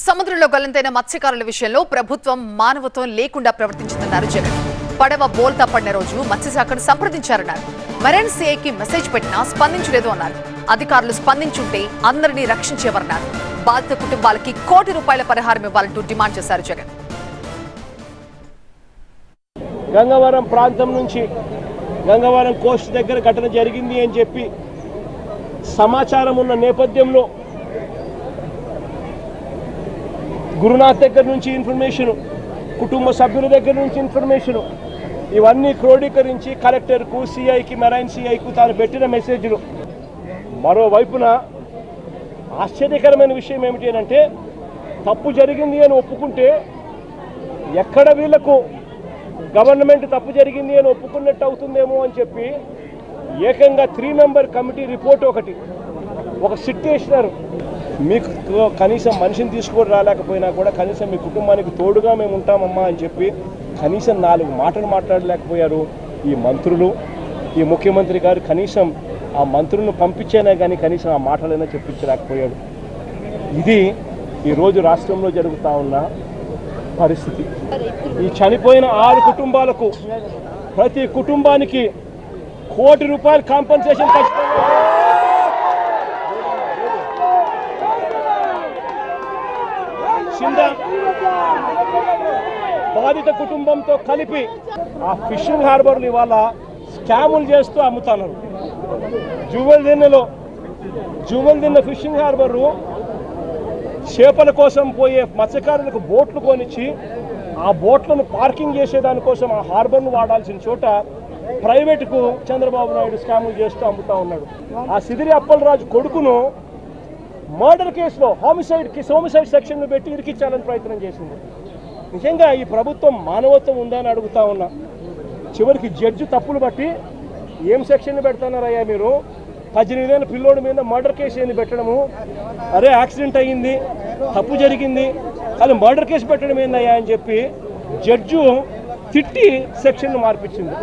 సముద్రంలో గల్లంతైన మత్స్యకారుల విషయంలో ప్రభుత్వం మానవత్వం లేకుండా ప్రవర్తించిందన్నారు జగన్. పడవ బోల్తా పడిన రోజు మత్స్యశాఖను సంప్రదించారన్నారు. మెరైన్ సీఐకి మెసేజ్ పెట్టినా స్పందించలేదు అన్నారు. అధికారులు స్పందించుంటే అందరినీ రక్షించేవారన్నారు. బాధిత కుటుంబాలకి ₹1 కోటి పరిహారం ఇవ్వాలంటూ డిమాండ్ చేశారు జగన్. గంగవరం ప్రాంతం నుంచి గంగవరం కోస్ట్ దగ్గర ఘటన జరిగింది అని చెప్పి సమాచారం ఉన్న నేపథ్యంలో గురునాథ్ దగ్గర నుంచి ఇన్ఫర్మేషన్, కుటుంబ సభ్యుల దగ్గర నుంచి ఇన్ఫర్మేషన్ ఇవన్నీ క్రోడీకరించి కలెక్టర్కు, సిఐకి, మెరైన్ సిఐకు తాను పెట్టిన మెసేజ్లు. మరోవైపున ఆశ్చర్యకరమైన విషయం ఏమిటి అంటే తప్పు జరిగింది అని ఒప్పుకుంటే ఎక్కడ వీళ్లకు గవర్నమెంట్ తప్పు జరిగింది అని ఒప్పుకున్నట్టు అవుతుందేమో అని చెప్పి ఏకంగా 3 మెంబర్ కమిటీ రిపోర్ట్ ఒక సిట్ వేసినారు. మీకు కనీసం మనిషిని తీసుకొని రాలేకపోయినా కూడా కనీసం మీ కుటుంబానికి తోడుగా మేము ఉంటామమ్మా అని చెప్పి కనీసం 4 మాటలు మాట్లాడలేకపోయారు ఈ మంత్రులు. ఈ ముఖ్యమంత్రి గారు కనీసం ఆ మంత్రులను పంపించేనా కానీ కనీసం ఆ మాటలైనా చెప్పించలేకపోయాడు. ఇది ఈరోజు రాష్ట్రంలో జరుగుతూ ఉన్న పరిస్థితి. ఈ చనిపోయిన 6 కుటుంబాలకు ప్రతి కుటుంబానికి ₹1 కోటి కాంపన్సేషన్ ఖచ్చితంగా. బాధిత కుటుంబంతో కలిపి ఆ ఫిషింగ్ హార్బర్లు ఇవాళ స్కాములు చేస్తూ అమ్ముతున్నారు. జువెల్దిన్న ఫిషింగ్ హార్బరు చేపల కోసం పోయే మత్స్యకారులకు బోట్లు కొనిచ్చి ఆ బోట్లను పార్కింగ్ చేసేదానికోసం ఆ హార్బర్ను వాడాల్సిన చోట ప్రైవేటుకు చంద్రబాబు నాయుడు స్కాములు చేస్తూ అమ్ముతా ఉన్నాడు. ఆ సిదిరి అప్పలరాజు కొడుకును మర్డర్ కేసులో హోమిసైడ్ సెక్షన్ను పెట్టి ఇరికించాలని ప్రయత్నం చేసింది. నిజంగా ఈ ప్రభుత్వం మానవత్వం ఉందా అని అడుగుతా ఉన్నా. చివరికి జడ్జి తప్పులు బట్టి ఏం సెక్షన్ పెడతానారయ్యా మీరు? 18 ఏళ్ళ పిల్లోడి మీద మర్డర్ కేసు ఏంది పెట్టడము? అరే యాక్సిడెంట్ అయ్యింది, తప్పు జరిగింది, కానీ మర్డర్ కేసు పెట్టడం ఏందయ్యా అని చెప్పి జడ్జు తిట్టి సెక్షన్ను మార్పించింది.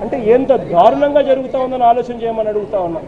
అంటే ఎంత దారుణంగా జరుగుతూ ఉందని ఆలోచన చేయమని అడుగుతా ఉన్నా.